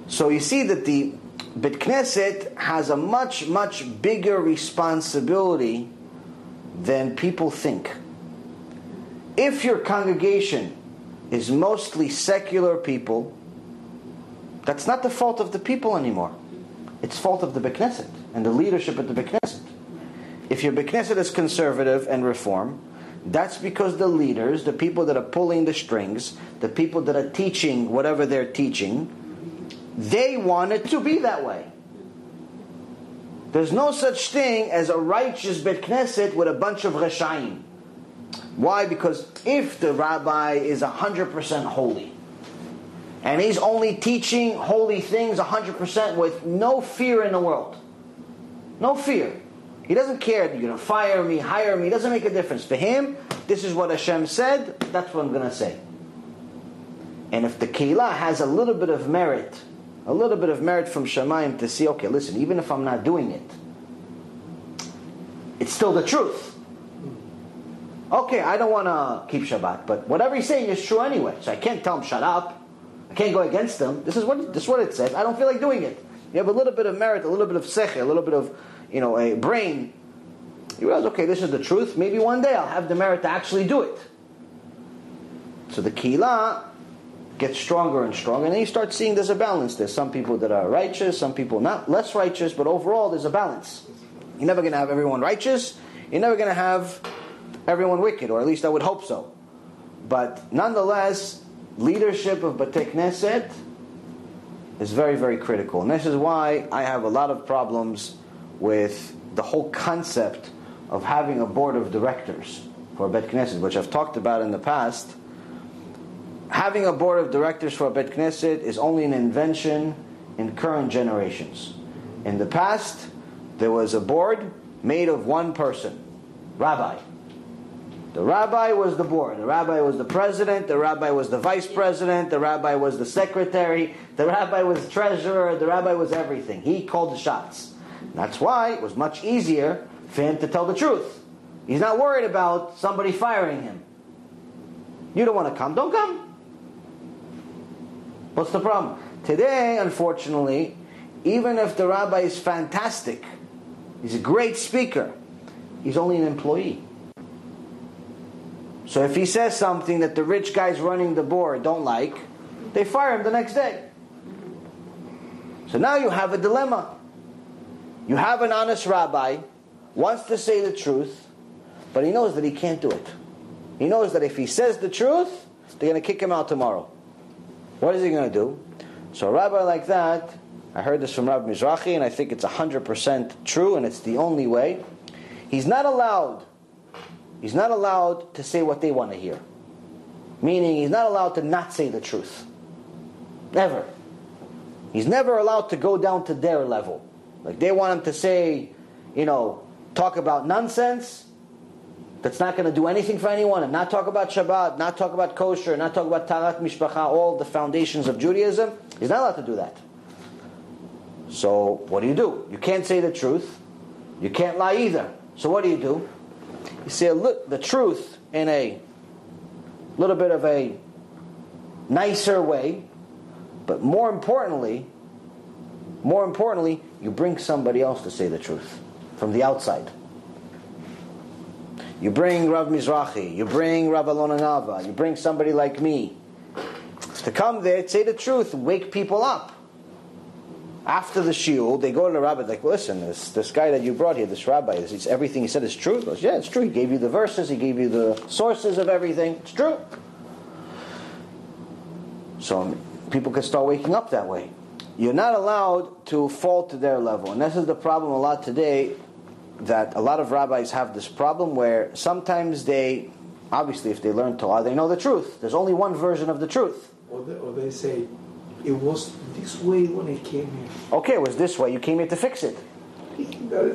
So you see that the Bet Knesset has a much, much bigger responsibility than people think. If your congregation is mostly secular people, that's not the fault of the people anymore. It's fault of the Bet Knesset and the leadership at the Bet Knesset. If your Bet Knesset is conservative and reform, that's because the leaders, the people that are pulling the strings, the people that are teaching whatever they're teaching, they want it to be that way. There's no such thing as a righteous Bet Knesset with a bunch of Reshaim. Why? Because if the rabbi is 100% holy, and he's only teaching holy things 100% with no fear in the world, no fear. He doesn't care, you're going to fire me, hire me, it doesn't make a difference. For him, this is what Hashem said, that's what I'm going to say. And if the Keilah has a little bit of merit from Shamayim to see, okay, listen, even if I'm not doing it, it's still the truth. Okay, I don't want to keep Shabbat, but whatever he's saying is true anyway, so I can't tell him shut up. I can't go against him. This is what it says. I don't feel like doing it. You have a little bit of merit, a little bit of secheh, a little bit of, a brain. You realize, okay, this is the truth. Maybe one day I'll have the merit to actually do it. So the Keilah gets stronger and stronger, and then you start seeing there's a balance. There's some people that are righteous, some people not less righteous, but overall there's a balance. You're never going to have everyone righteous. You're never going to have everyone wicked, or at least I would hope so. But nonetheless, leadership of B'tei Knesset is very, very critical. And this is why I have a lot of problems with the whole concept of having a board of directors for a Bet Knesset, which I've talked about in the past. Having a board of directors for a Bet Knesset is only an invention in current generations. In the past, there was a board made of one person, Rabbi. The rabbi was the board. The rabbi was the president. The rabbi was the vice president. The rabbi was the secretary. The rabbi was treasurer. The rabbi was everything. He called the shots. That's why it was much easier for him to tell the truth. He's not worried about somebody firing him. You don't want to come? Don't come. What's the problem? Today, unfortunately, even if the rabbi is fantastic, he's a great speaker, he's only an employee. So if he says something that the rich guys running the board don't like, they fire him the next day. So now you have a dilemma. You have an honest rabbi, wants to say the truth, but he knows that he can't do it. He knows that if he says the truth, they're going to kick him out tomorrow. What is he going to do? So a rabbi like that, I heard this from Rabbi Mizrahi, and I think it's 100% true, and it's the only way. He's not allowed to say what they want to hear. Meaning, he's not allowed to not say the truth. Never. He's never allowed to go down to their level. Like they want him to say, talk about nonsense that's not going to do anything for anyone, and not talk about Shabbat, not talk about kosher, not talk about Tarat Mishpacha, all the foundations of Judaism. He's not allowed to do that. So what do? You can't say the truth. You can't lie either. So what do? You say the truth in a little bit of a nicer way, but more importantly, you bring somebody else to say the truth from the outside. You bring Rav Mizrahi, you bring Rav Alon Anava, you bring somebody like me to come there, say the truth, wake people up. After the shiur, they go to the rabbi like, listen, this guy that you brought here, this rabbi, everything he said is true? He goes, yeah, it's true. He gave you the verses, he gave you the sources of everything. It's true. So people can start waking up that way. You're not allowed to fall to their level. And this is the problem a lot today, that a lot of rabbis have this problem where sometimes they, obviously if they learn Torah, they know the truth. There's only one version of the truth. Or they say, it was this way when I came here. Okay, it was this way. You came here to fix it.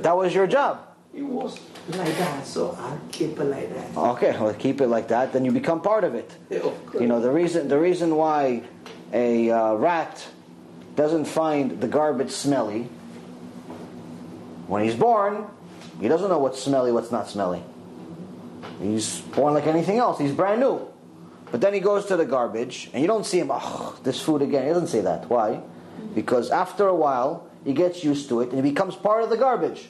That was your job. It was like that, so I'll keep it like that. Okay, well, keep it like that, then you become part of it. Yeah, of course. The reason why a rat doesn't find the garbage smelly, when he's born, he doesn't know what's smelly, what's not smelly. He's born like anything else. He's brand new. But then he goes to the garbage, and you don't see him, this food again. He doesn't say that. Why? Because after a while, he gets used to it and he becomes part of the garbage.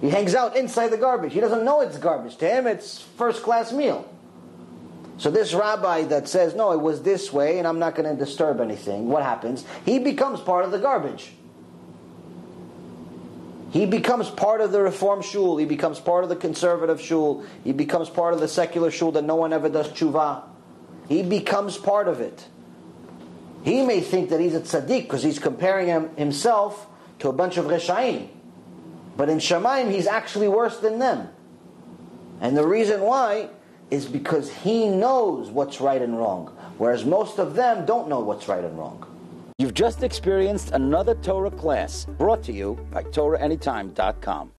He hangs out inside the garbage. He doesn't know it's garbage. To him, it's first-class meal. So this rabbi that says, no, it was this way and I'm not going to disturb anything, what happens? He becomes part of the garbage. He becomes part of the Reform shul. He becomes part of the conservative shul. He becomes part of the secular shul that no one ever does tshuva. He becomes part of it. He may think that he's a tzaddik because he's comparing himself to a bunch of reshaim. But in Shamayim, he's actually worse than them. And the reason why is because he knows what's right and wrong, whereas most of them don't know what's right and wrong. You've just experienced another Torah class brought to you by TorahAnytime.com.